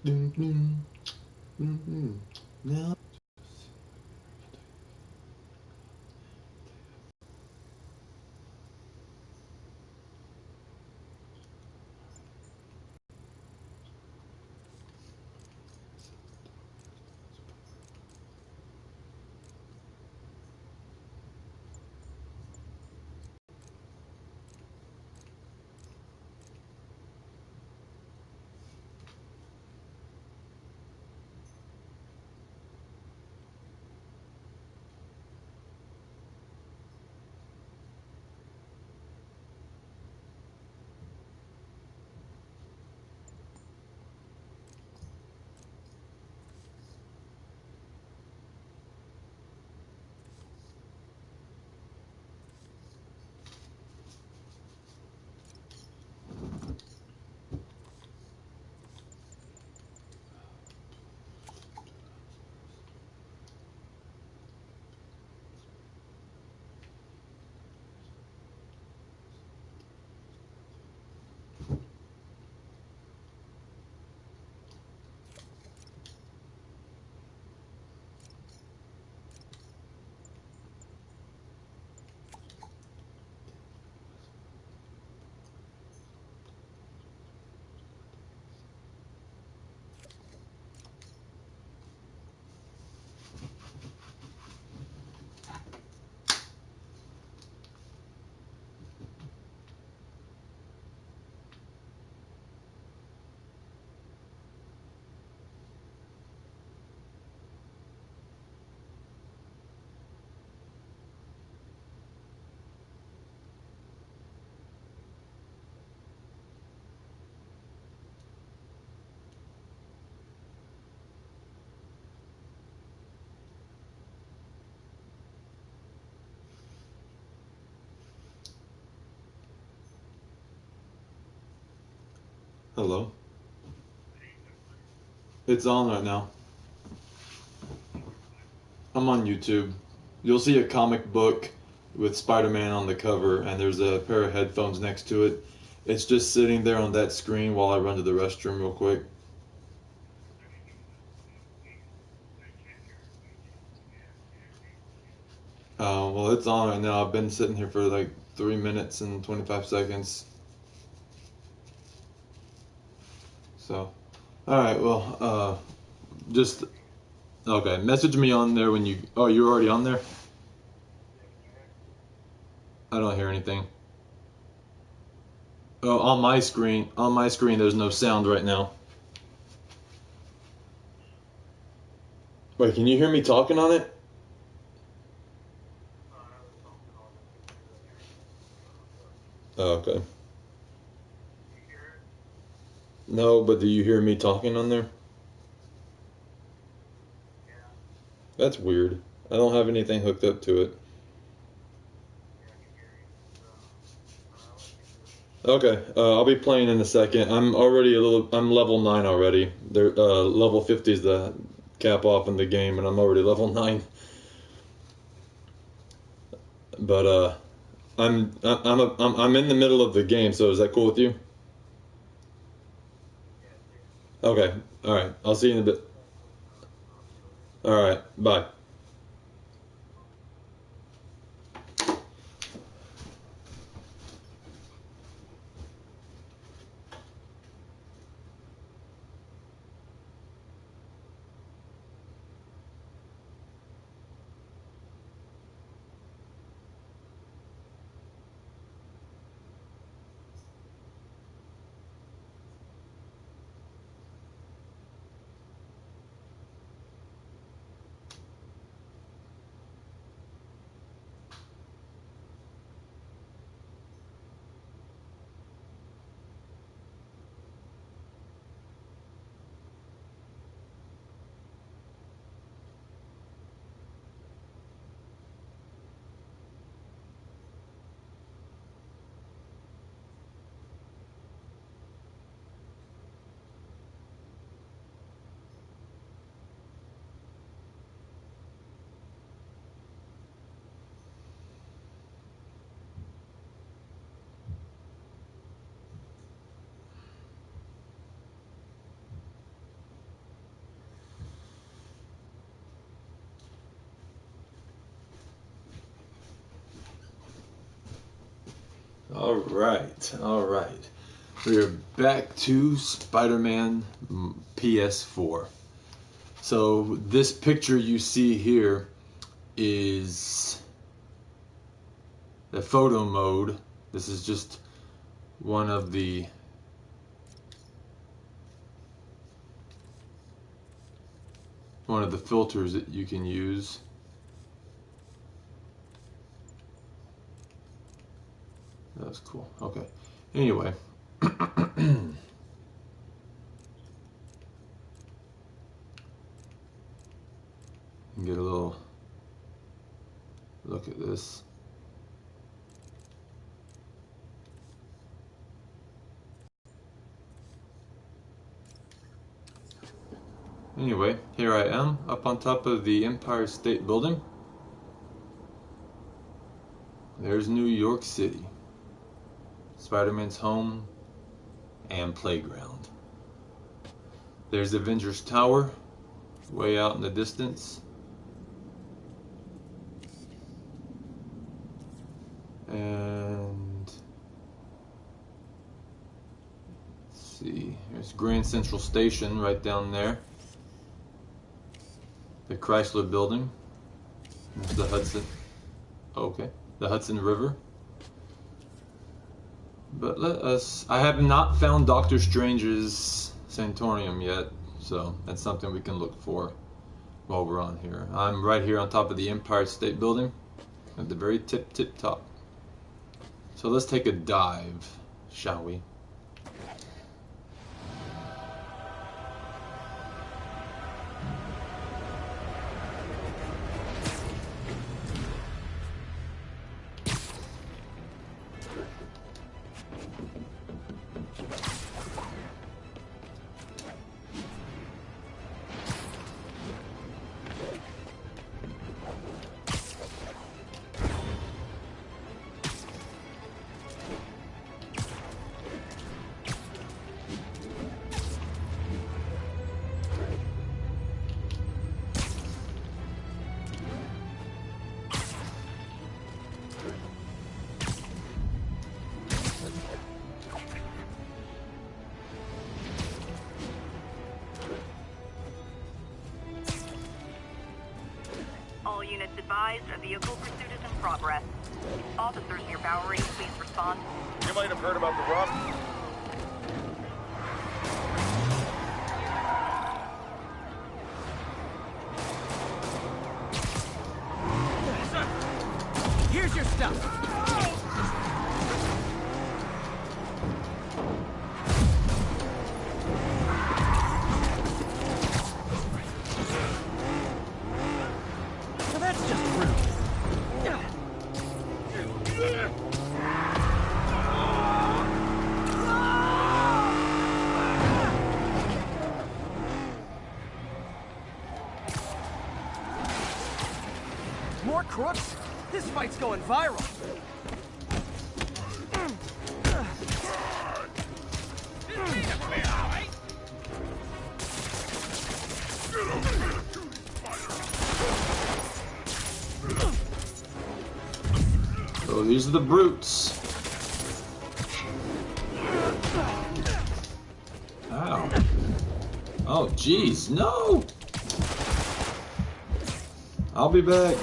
Now. Hello. It's on right now. I'm on YouTube. You'll see a comic book with Spider-Man on the cover, and there's a pair of headphones next to it. It's just sitting there on that screen while I run to the restroom real quick. Well, it's on right now. I've been sitting here for like 3 minutes and 25 seconds. So, all right. Well, just okay. Message me on there when you. Oh, you're already on there. I don't hear anything. Oh, on my screen. On my screen, there's no sound right now. Wait, can you hear me talking on it? Oh, okay. No, but do you hear me talking on there? That's weird. I don't have anything hooked up to it. Okay, I'll be playing in a second. I'm already a little. I'm level 9 already. There, level 50 is the cap off in the game, and I'm already level 9. But I'm in the middle of the game. So is that cool with you? Okay. All right. I'll see you in a bit. All right. Bye. Alright. We're back to Spider-Man PS4. So this picture you see here is the photo mode. This is just one of the filters that you can use. That was cool. Okay. Anyway. Get a little look at this. Anyway, here I am up on top of the Empire State Building. There's New York City, Spider-Man's home and playground. There's Avengers Tower, way out in the distance. And let's see, there's Grand Central Station right down there. The Chrysler Building. There's the Hudson. Okay, the Hudson River. But I have not found Doctor Strange's Sanatorium yet, so that's something we can look for while we're on here. I'm right here on top of the Empire State Building at the very tip top. So let's take a dive, shall we? All units advised, a vehicle pursuit is in progress. Officers near Bowery, please respond. You might have heard about the rock. Here's your stuff. More crooks? This fight's going viral. So these are the brutes. Ow. Oh, jeez, no! I'll be back.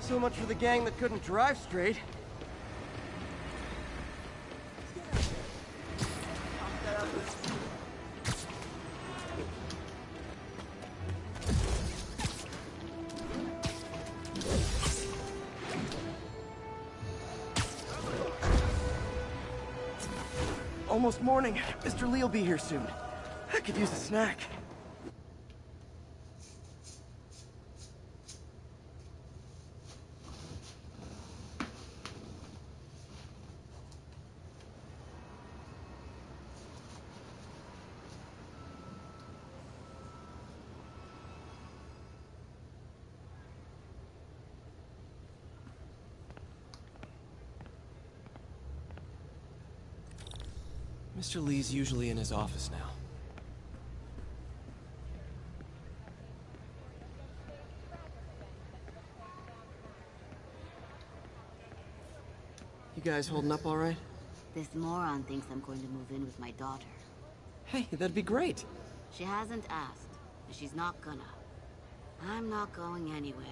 So much for the gang that couldn't drive straight. Almost morning. Mr. Lee will be here soon. I could use a snack. Mr. Lee's usually in his office now. You guys holding up all right? This moron thinks I'm going to move in with my daughter. Hey, that'd be great. She hasn't asked, and she's not gonna. I'm not going anywhere.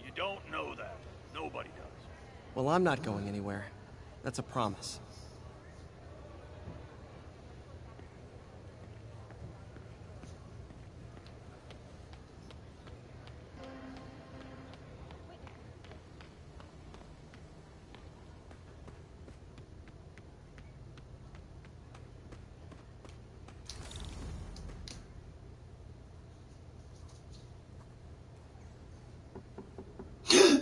You don't know that. Nobody does. Well, I'm not going anywhere. That's a promise.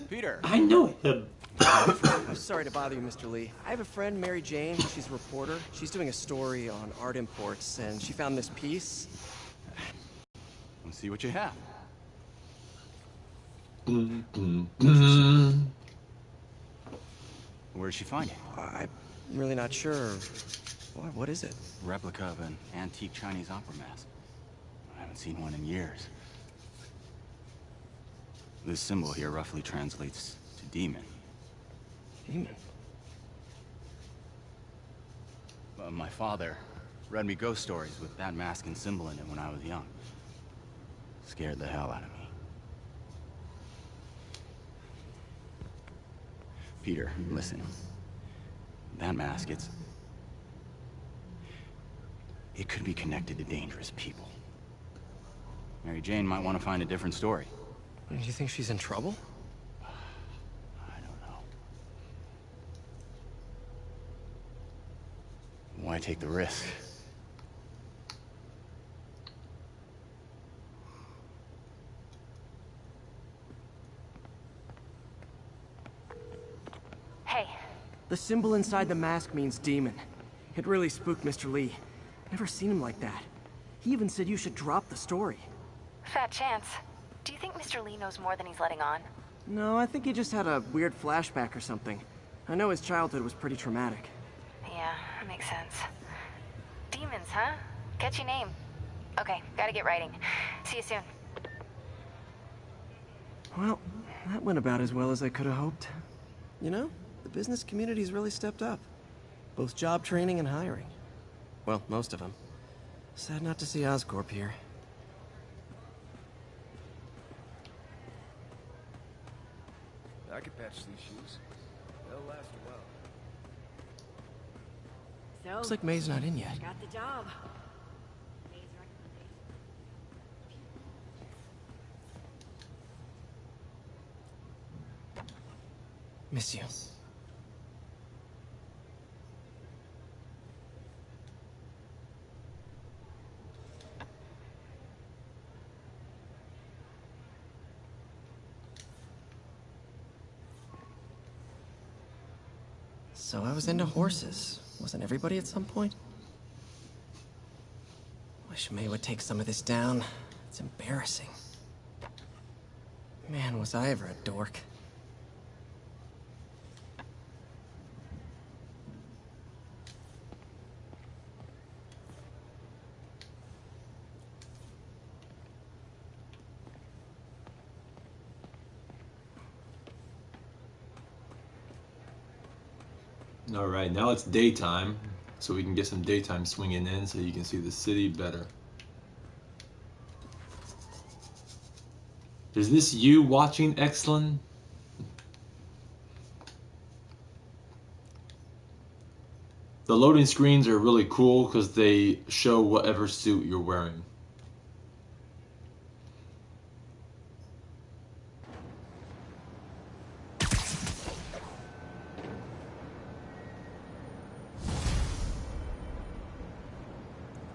Peter! I know him. I'm sorry to bother you, Mr. Lee. I have a friend, Mary Jane. She's a reporter. She's doing a story on art imports, and she found this piece. Let's see what you have. Where'd she find it? I'm really not sure. What is it? Replica of an antique Chinese opera mask. I haven't seen one in years. This symbol here roughly translates to demon. Demon? My father read me ghost stories with that mask and symbol in it when I was young. Scared the hell out of me. Peter, listen. That mask, it could be connected to dangerous people. Mary Jane might want to find a different story. Do you think she's in trouble? I don't know. Why take the risk? Hey, The symbol inside the mask means demon. It really spooked Mr. Lee. Never seen him like that. He even said you should drop the story. Fat chance. Do you think Mr. Lee knows more than he's letting on? No, I think he just had a weird flashback or something. I know his childhood was pretty traumatic. Yeah, that makes sense. Demons, huh? Catchy name. Okay, gotta get writing. See you soon. Well, that went about as well as I could have hoped. You know, the business community's really stepped up. Both job training and hiring. Well, most of them. Sad not to see Oscorp here. I could patch these shoes. They'll last a while. So, Looks like May's not in yet. got the job. Miss you. So I was into horses. Wasn't everybody at some point? Wish May would take some of this down. It's embarrassing. Man, was I ever a dork. All right, now it's daytime, so we can get some daytime swinging in so you can see the city better. Is this you watching, Exlin? The loading screens are really cool because they show whatever suit you're wearing.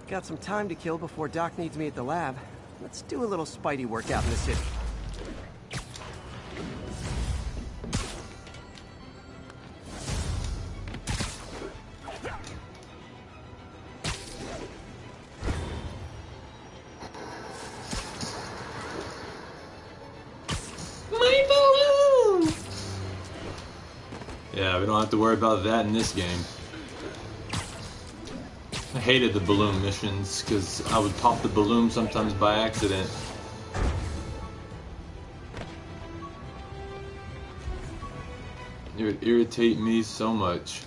Got some time to kill before Doc needs me at the lab. Let's do a little Spidey workout in the city. My balloon! Yeah, we don't have to worry about that in this game. I hated the balloon missions because I would pop the balloon sometimes by accident. It would irritate me so much.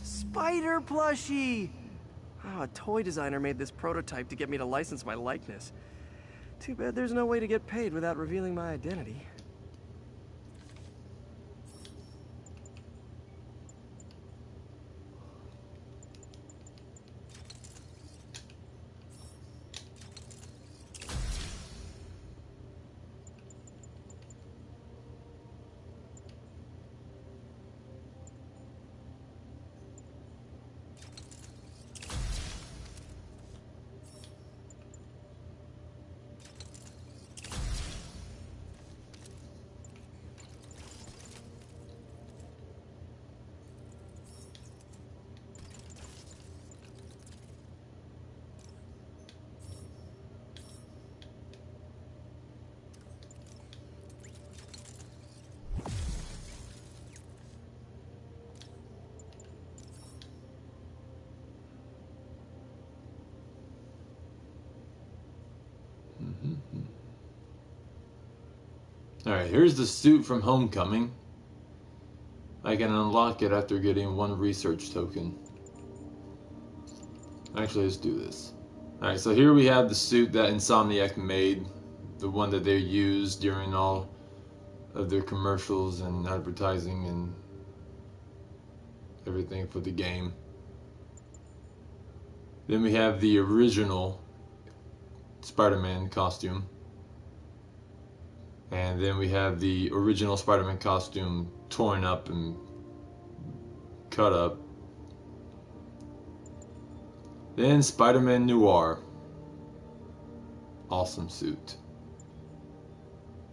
Spider plushie! Oh, a toy designer made this prototype to get me to license my likeness. Too bad there's no way to get paid without revealing my identity. Alright, here's the suit from Homecoming. I can unlock it after getting 1 research token. Actually, let's do this. Alright, so here we have the suit that Insomniac made. The one that they used during all of their commercials and advertising and everything for the game. Then we have the original Spider-Man costume. And then we have the original Spider-Man costume torn up and cut up. Then Spider-Man Noir. Awesome suit.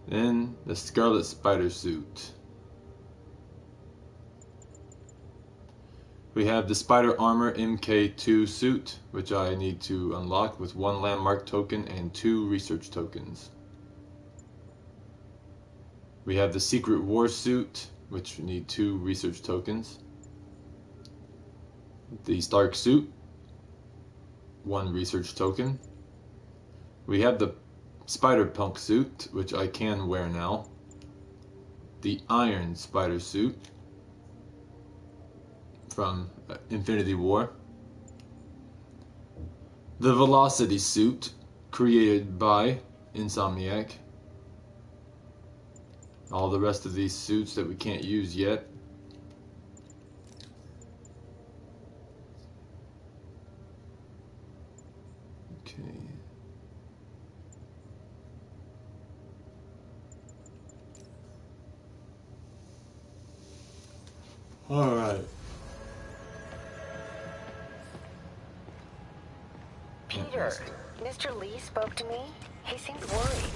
Then the Scarlet Spider suit. We have the Spider Armor MK2 suit, which I need to unlock with 1 landmark token and 2 research tokens. We have the Secret War suit, which need 2 research tokens. The Stark suit, 1 research token. We have the Spider-Punk suit, which I can wear now. The Iron Spider suit from Infinity War. The Velocity suit, created by Insomniac. All the rest of these suits that we can't use yet. Okay. All right. Peter, Mr. Lee spoke to me. He seemed worried.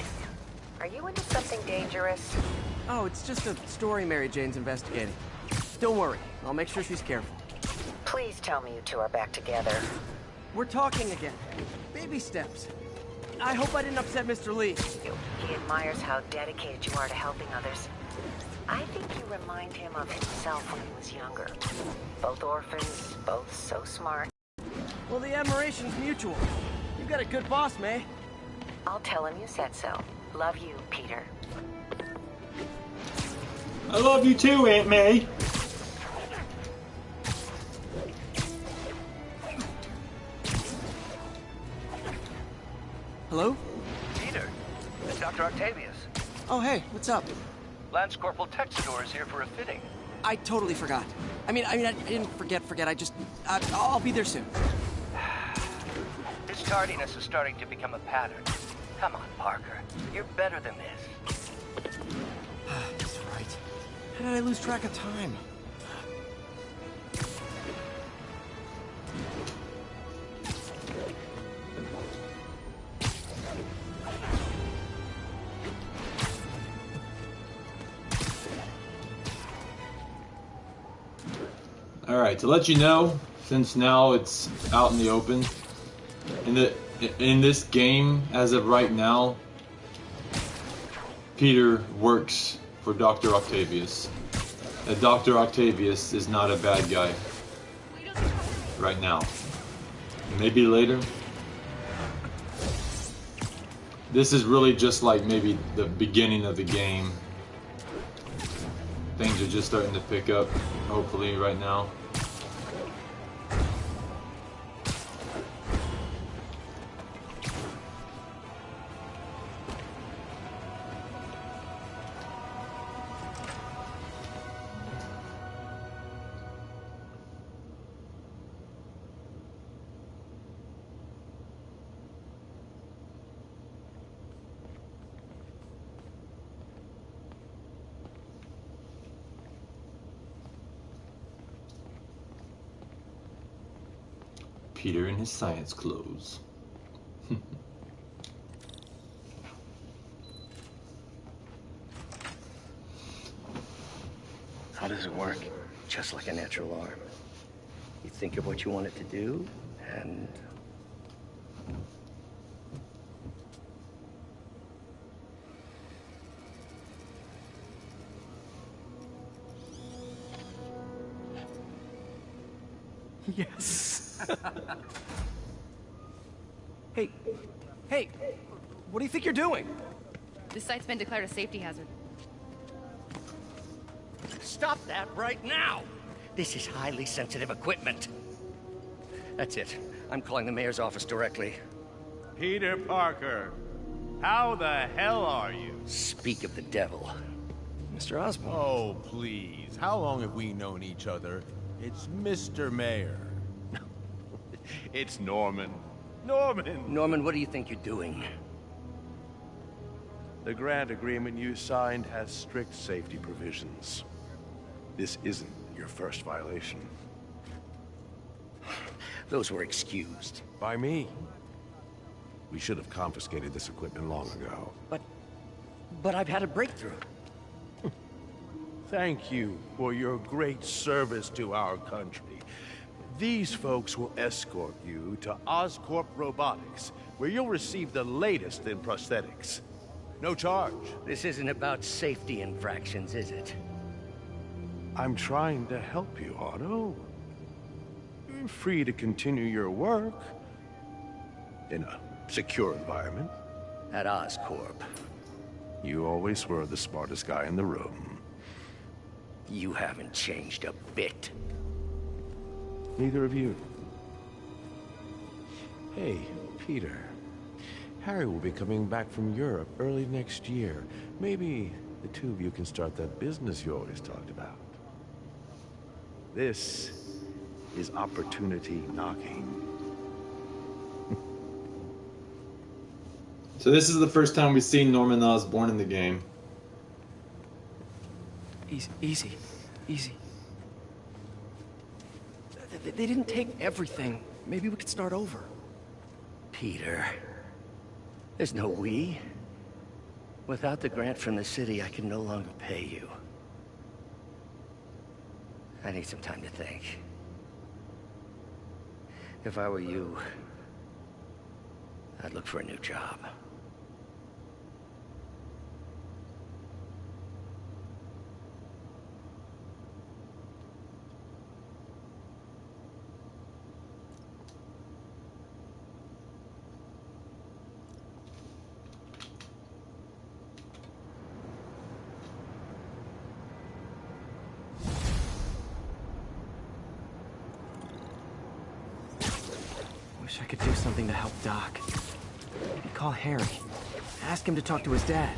Are you into something dangerous? Oh, it's just a story Mary Jane's investigating. Don't worry, I'll make sure she's careful. Please tell me you two are back together. We're talking again. Baby steps. I hope I didn't upset Mr. Lee. He admires how dedicated you are to helping others. I think you remind him of himself when he was younger. Both orphans, both so smart. Well, the admiration's mutual. You got a good boss, May. I'll tell him you said so. Love you, Peter. I love you too, Aunt May. Hello? Peter, it's Dr. Octavius. Oh, hey, what's up? Lance Corporal Texador is here for a fitting. I totally forgot. I didn't forget. I'll be there soon. His tardiness is starting to become a pattern. Come on, Parker. You're better than this. That's right. How did I lose track of time? Alright, to let you know, since now it's out in the open, in this game, as of right now, Peter works for Dr. Octavius. Dr. Octavius is not a bad guy. Right now. Maybe later. This is really just like maybe the beginning of the game. Things are just starting to pick up, hopefully, right now. Peter in his science clothes. How does it work? Just like a natural arm. You think of what you want it to do, and... Yes. Hey, what do you think you're doing? This site's been declared a safety hazard. Stop that right now! This is highly sensitive equipment. That's it. I'm calling the mayor's office directly. Peter Parker, how the hell are you? Speak of the devil. Mr. Osborn. Oh, please. How long have we known each other? It's Mr. Mayor. It's Norman. Norman, what do you think you're doing? The grant agreement you signed has strict safety provisions. This isn't your first violation. Those were excused. By me. We should have confiscated this equipment long ago. But I've had a breakthrough. Thank you for your great service to our country. These folks will escort you to Oscorp Robotics, where you'll receive the latest in prosthetics. No charge. This isn't about safety infractions, is it? I'm trying to help you, Otto. You're free to continue your work in a secure environment. At Oscorp. You always were the smartest guy in the room. You haven't changed a bit. Neither of you. Hey, Peter. Harry will be coming back from Europe early next year. Maybe the two of you can start that business you always talked about. This is opportunity knocking. So this is the first time we've seen Norman Osborn in the game. Easy. They didn't take everything. Maybe we could start over. Peter. There's no we. Without the grant from the city, I can no longer pay you. I need some time to think. If I were you, I'd look for a new job. Wish I could do something to help Doc. call Harry. Ask him to talk to his dad.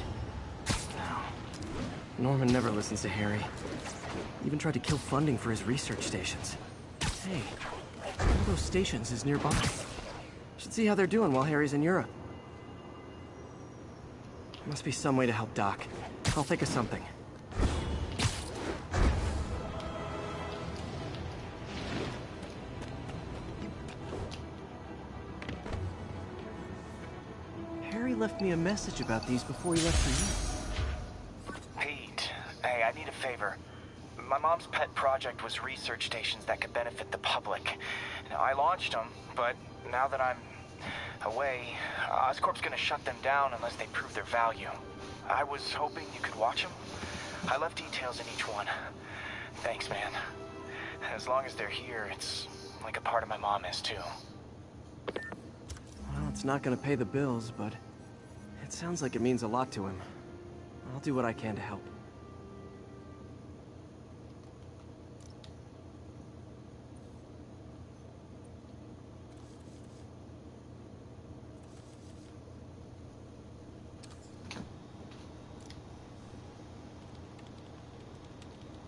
No. Norman never listens to Harry. Even tried to kill funding for his research stations. Hey, one of those stations is nearby. Should see how they're doing while Harry's in Europe. Must be some way to help Doc. I'll think of something. Harry left me a message about these before he left for you. Pete, hey, I need a favor. My mom's pet project was research stations that could benefit the public. Now, I launched them, but now that I'm away, Oscorp's gonna shut them down unless they prove their value. I was hoping you could watch them. I left details in each one. Thanks, man. As long as they're here, it's like a part of my mom is, too. Well, it's not gonna pay the bills, but it sounds like it means a lot to him. I'll do what I can to help.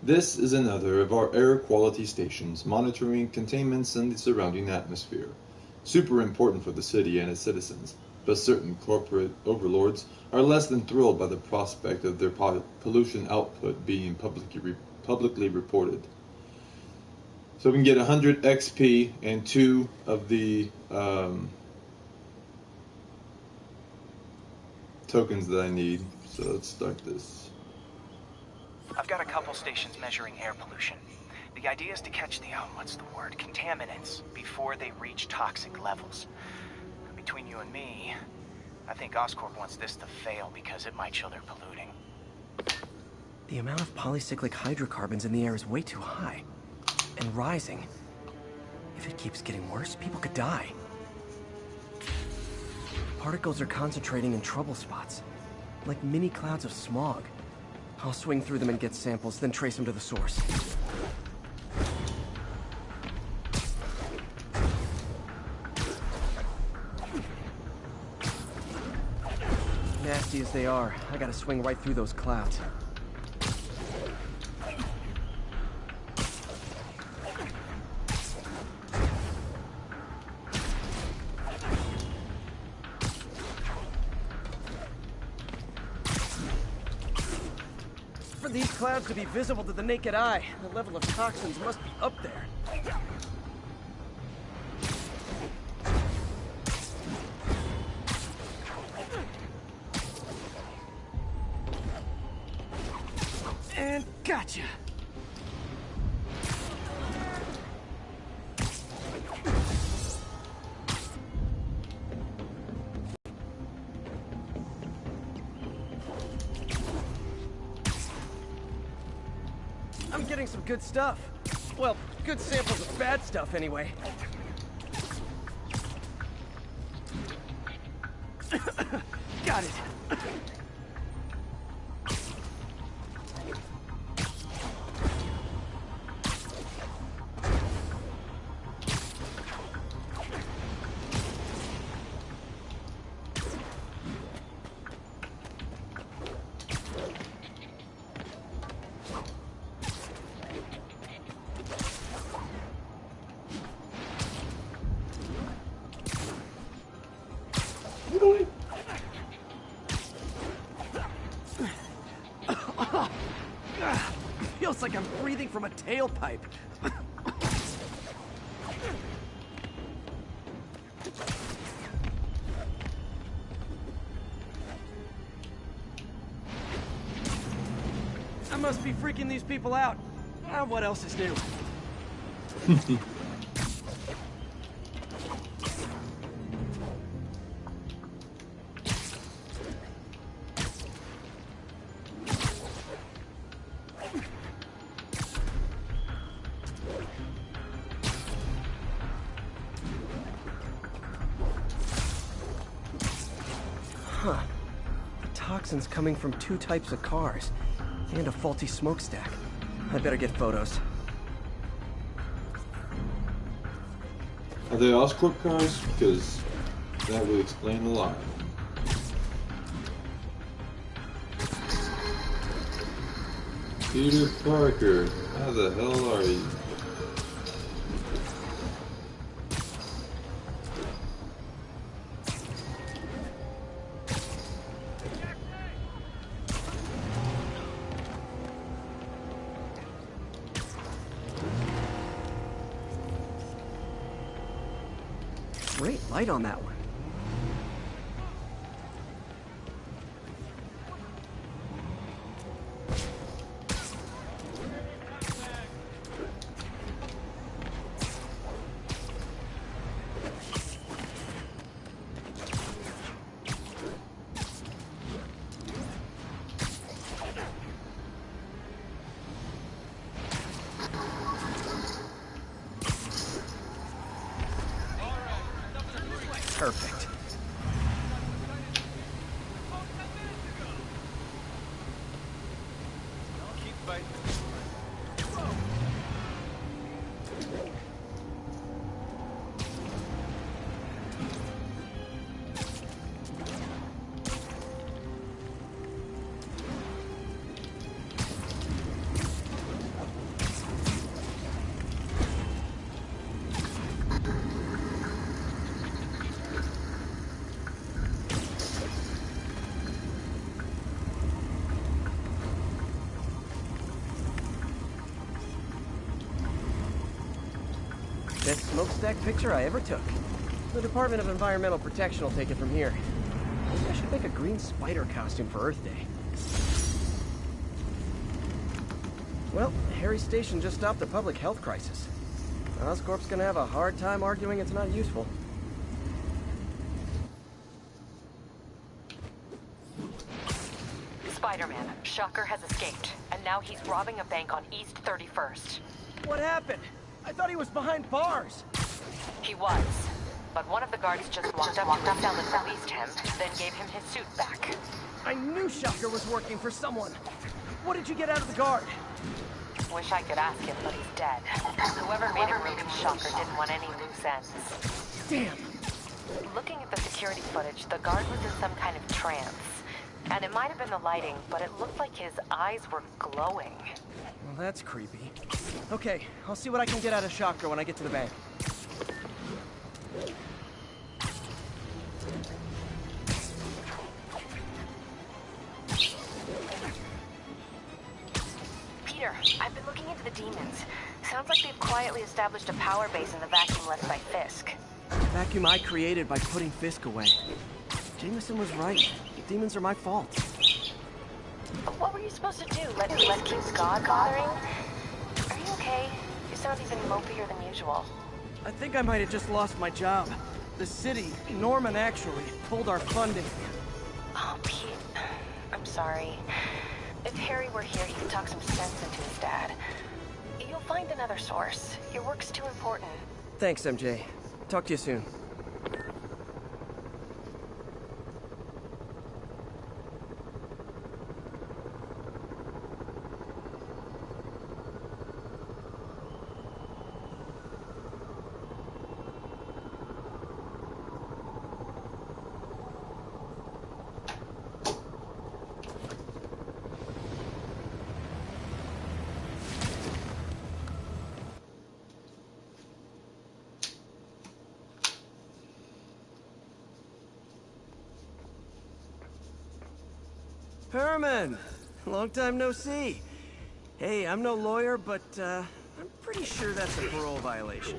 This is another of our air quality stations monitoring containments in the surrounding atmosphere. Super important for the city and its citizens, but certain corporate overlords are less than thrilled by the prospect of their pollution output being publicly reported. So we can get 100 XP and 2 of the tokens that I need. So let's start this. I've got a couple stations measuring air pollution. The idea is to catch the, contaminants before they reach toxic levels. Between you and me, I think Oscorp wants this to fail because it might show they're polluting. The amount of polycyclic hydrocarbons in the air is way too high. And rising. If it keeps getting worse, people could die. Particles are concentrating in trouble spots, like mini clouds of smog. I'll swing through them and get samples, then trace them to the source. Nasty as they are, I gotta swing right through those clouds. For these clouds to be visible to the naked eye, the level of toxins must be up there. And gotcha! I'm getting some good stuff. Well, good samples of bad stuff, anyway. Got it. Feels like I'm breathing from a tailpipe. I must be freaking these people out. What else is new? Huh. The toxins coming from 2 types of cars. And a faulty smokestack. I better get photos. Are they Oscorp cars? Because that would explain a lot. Peter Parker, how the hell are you? Great light on that one. Perfect. Keep fighting. Best smokestack picture I ever took. The Department of Environmental Protection will take it from here. Maybe I should make a green spider costume for Earth Day. Well, Harry's station just stopped a public health crisis. Oscorp's gonna have a hard time arguing it's not useful. Spider-Man, Shocker has escaped, and now he's robbing a bank on East 31st. What happened? I thought he was behind bars. He was, but one of the guards just walked up to his cell and released him, then gave him his suit back. I knew Shocker was working for someone. What did you get out of the guard? Wish I could ask him, but he's dead. Whoever made him release Shocker didn't want any loose ends. Damn. Looking at the security footage, the guard was in some kind of trance. And it might have been the lighting, but it looked like his eyes were glowing. Well, that's creepy. Okay, I'll see what I can get out of Shocker when I get to the bank. Peter, I've been looking into the demons. Sounds like they've quietly established a power base in the vacuum left by Fisk. Vacuum I created by putting Fisk away. Jameson was right. The demons are my fault. But what were you supposed to do? Let keep God bothering? Are you okay? You sound even mopier than usual. I think I might have just lost my job. The city, Norman actually, pulled our funding. Oh, Pete. I'm sorry. If Harry were here, he could talk some sense into his dad. You'll find another source. Your work's too important. Thanks, MJ. Talk to you soon. Herman! Long time no see. Hey, I'm no lawyer, but, I'm pretty sure that's a parole violation.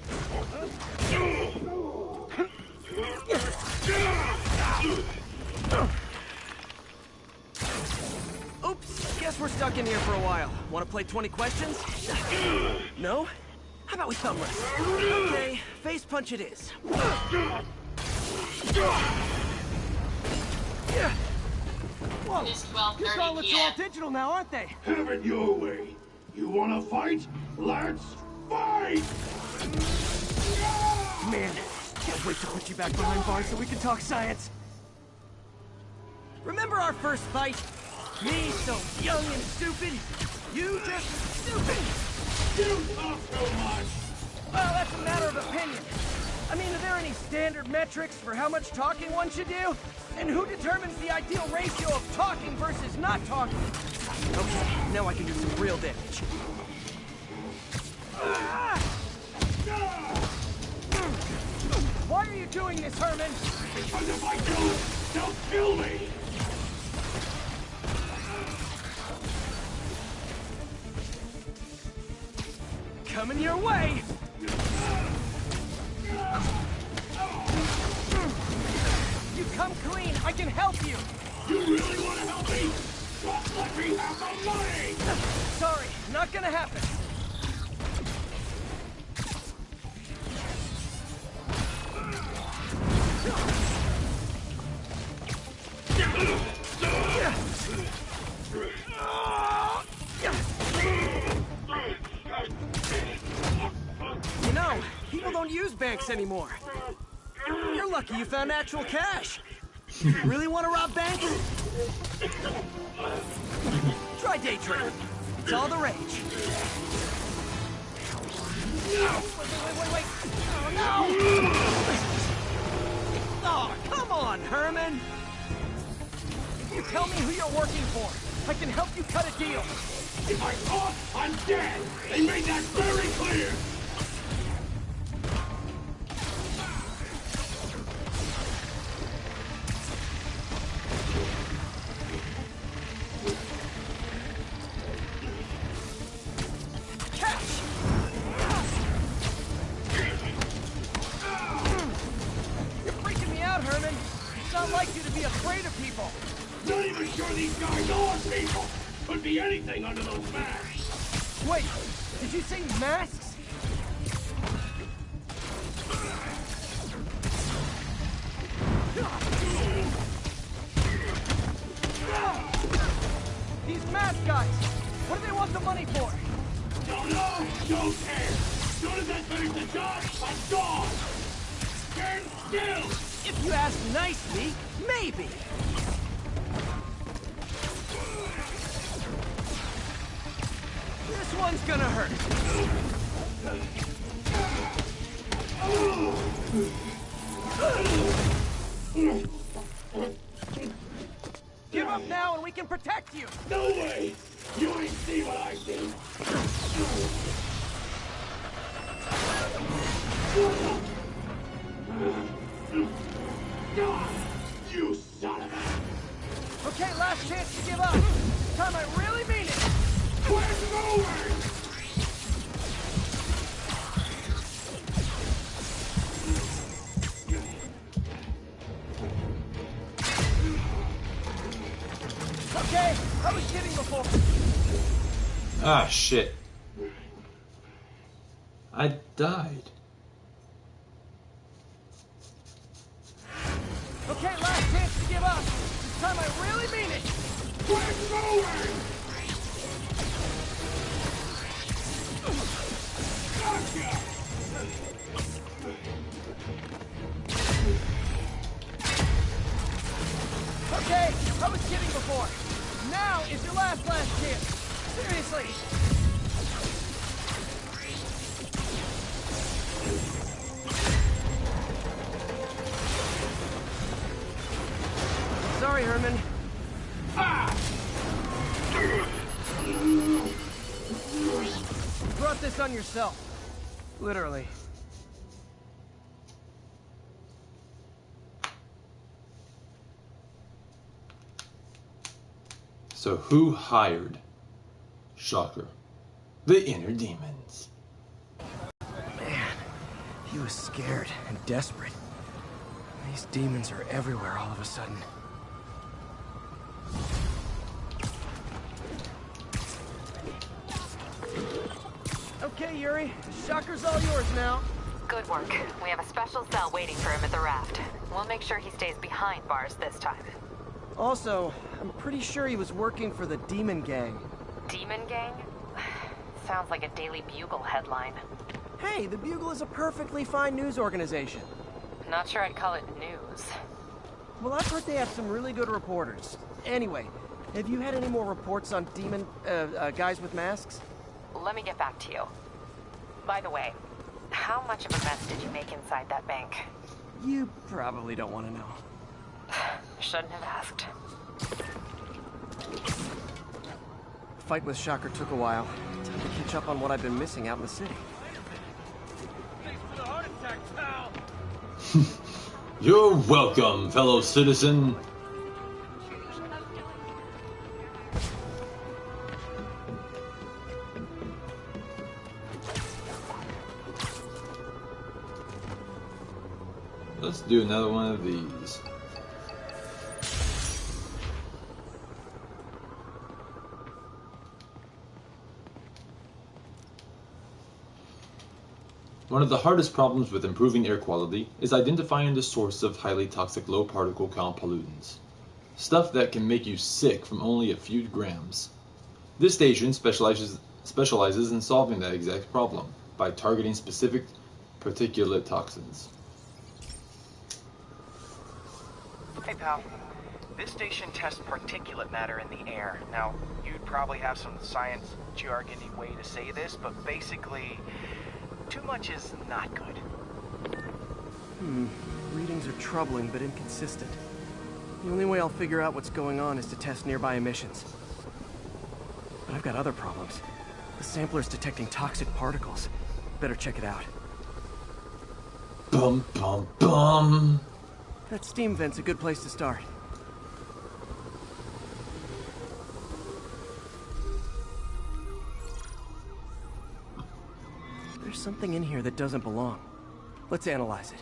Oops, guess we're stuck in here for a while. Want to play 20 questions? No? How about we thumb wrestle? Okay, face punch it is. Whoa! Your gauntlets are all digital now, aren't they? Have it your way. You wanna fight? Let's fight! Man, can't wait to put you back behind bars so we can talk science. Remember our first fight? Me so young and stupid, you just stupid! You talk so much! Well, that's a matter of opinion. I mean, are there any standard metrics for how much talking one should do? And who determines the ideal ratio of talking versus not talking? Okay, now I can do some real damage. Why are you doing this, Herman? Because if I do, they'll kill me! Coming your way! You come clean, I can help you! You really want to help me? Just let me have the money! Sorry, not gonna happen. You know, people don't use banks anymore. You're lucky you found actual cash. Really want to rob banks? Try day trading. It's all the rage. Wait. Oh, no! Oh, come on, Herman! If you tell me who you're working for, I can help you cut a deal. If I talk, I'm dead! They made that very clear! Not even sure these guys are people! Could be anything under those masks! Wait, did you say masks? These mask guys! What do they want the money for? Don't know! Don't care! As soon as I finish the job, I'm gone! Stand still! If you ask nicely, maybe! This one's gonna hurt. Give up now and we can protect you! No way! You ain't see what I see! You son of a... Okay, last chance to give up. This time I really mean it! Where's going? Okay, I was kidding before. Ah, shit. I died. Okay, last chance to give up. This time I really mean it. Where's going? Gotcha! Okay, I was kidding before. Now is your last chance. Seriously. Sorry, Herman. You brought this on yourself. Literally. So who hired Shocker? The inner demons. Man, he was scared and desperate. These demons are everywhere all of a sudden. Okay, Yuri. Shocker's all yours now. Good work. We have a special cell waiting for him at the raft. We'll make sure he stays behind bars this time. Also, I'm pretty sure he was working for the Demon Gang. Demon Gang? Sounds like a Daily Bugle headline. Hey, the Bugle is a perfectly fine news organization. Not sure I'd call it news. Well, I've heard they have some really good reporters. Anyway, have you had any more reports on demon, guys with masks? Let me get back to you. By the way, how much of a mess did you make inside that bank? You probably don't want to know. Shouldn't have asked. fight with Shocker took a while. Time to catch up on what I've been missing out in the city. Thanks for the heart attack, pal. You're welcome, fellow citizen. Let's do another one of these. One of the hardest problems with improving air quality is identifying the source of highly toxic low particle count pollutants. Stuff that can make you sick from only a few grams. This station specializes in solving that exact problem by targeting specific particulate toxins. Hey pal, this station tests particulate matter in the air. Now, you'd probably have some science jargony way to say this, but basically, too much is not good. Readings are troubling but inconsistent. The only way I'll figure out what's going on is to test nearby emissions. But I've got other problems. The sampler's detecting toxic particles. Better check it out. Bum bum bum. That steam vent's a good place to start. There's something in here that doesn't belong. Let's analyze it.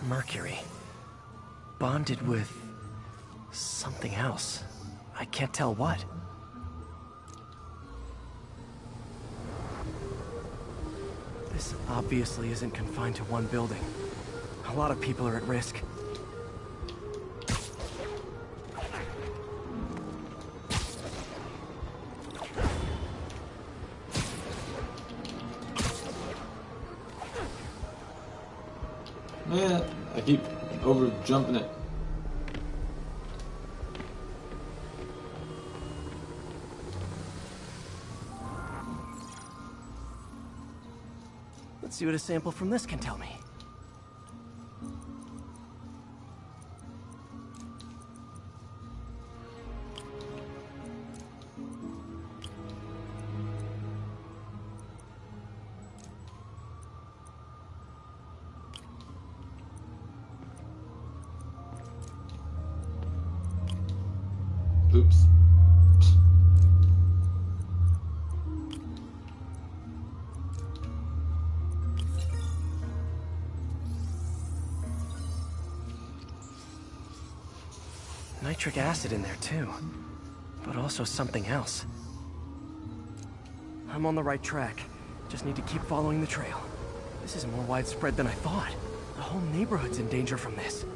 Mercury. Bonded with something else. I can't tell what. This obviously isn't confined to one building. A lot of people are at risk. Man, I keep over jumping it. Let's see what a sample from this can tell me. Oops. Nitric acid in there too, but also something else. I'm on the right track. Just need to keep following the trail. This is more widespread than I thought. The whole neighborhood's in danger from this.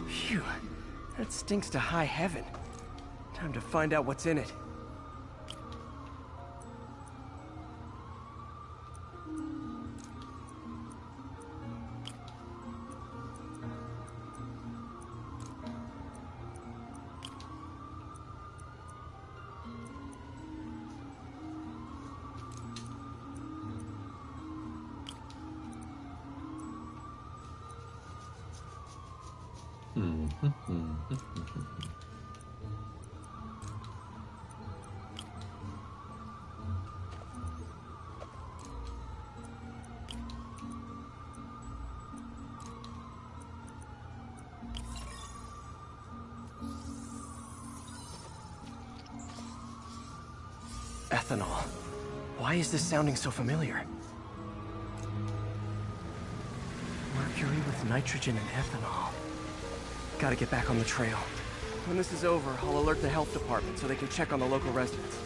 Phew, that stinks to high heaven. Time to find out what's in it. Ethanol. Why is this sounding so familiar? Mercury with nitrogen and ethanol. Gotta get back on the trail. When this is over, I'll alert the health department so they can check on the local residents.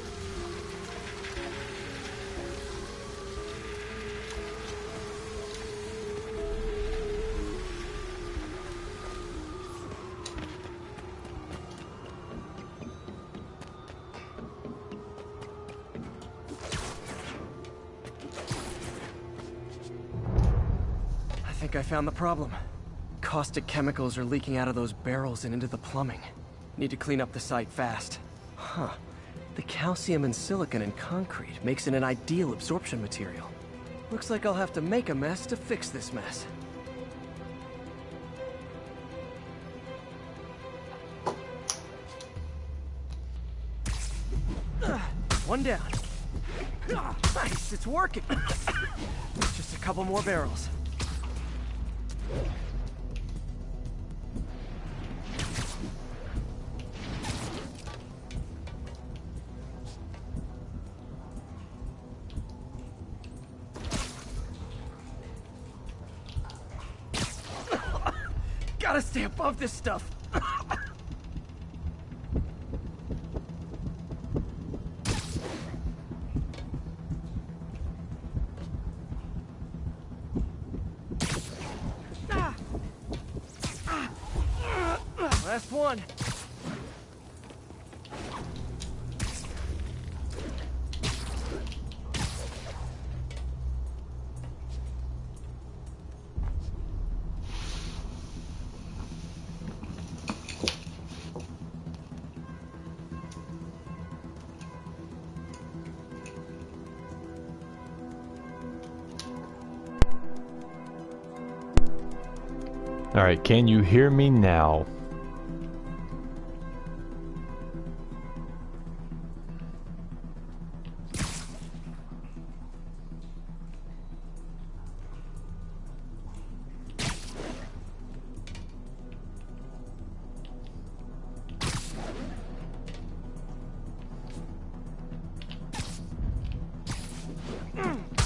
I think I found the problem. Caustic chemicals are leaking out of those barrels and into the plumbing. Need to clean up the site fast. Huh. The calcium and silicon in concrete makes it an ideal absorption material. Looks like I'll have to make a mess to fix this mess. One down. Nice, it's working. Just a couple more barrels. Gotta stay above this stuff. Last one. All right, can you hear me now?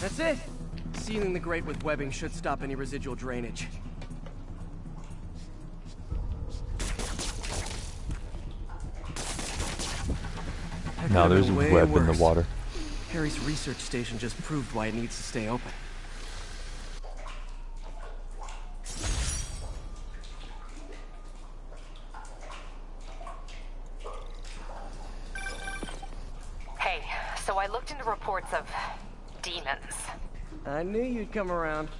That's it. Sealing the grate with webbing should stop any residual drainage. Now there's a web in the water. Harry's research station just proved why it needs to stay open. Hey, so I looked into reports of demons. I knew you'd come around.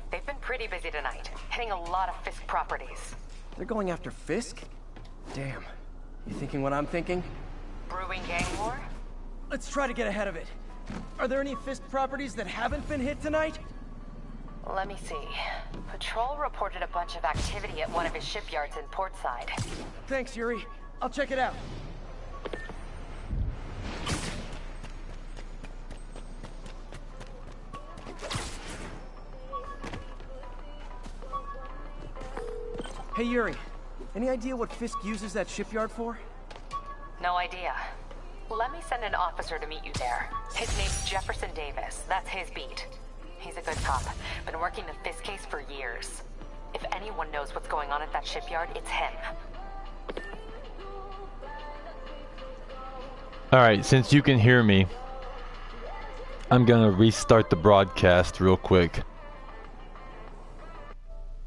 They've been pretty busy tonight, hitting a lot of Fisk properties. They're going after Fisk? Damn. You thinking what I'm thinking? Brewing gang war? Let's try to get ahead of it. Are there any Fisk properties that haven't been hit tonight? Let me see. Patrol reported a bunch of activity at one of his shipyards in Portside. Thanks, Yuri. I'll check it out. Hey, Yuri. Any idea what Fisk uses that shipyard for? No idea. Let me send an officer to meet you there. His name's Jefferson Davis. That's his beat. He's a good cop. Been working the Fisk case for years. If anyone knows what's going on at that shipyard, it's him. Alright, since you can hear me, I'm gonna restart the broadcast real quick.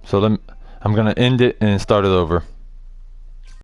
So I'm gonna end it and start it over.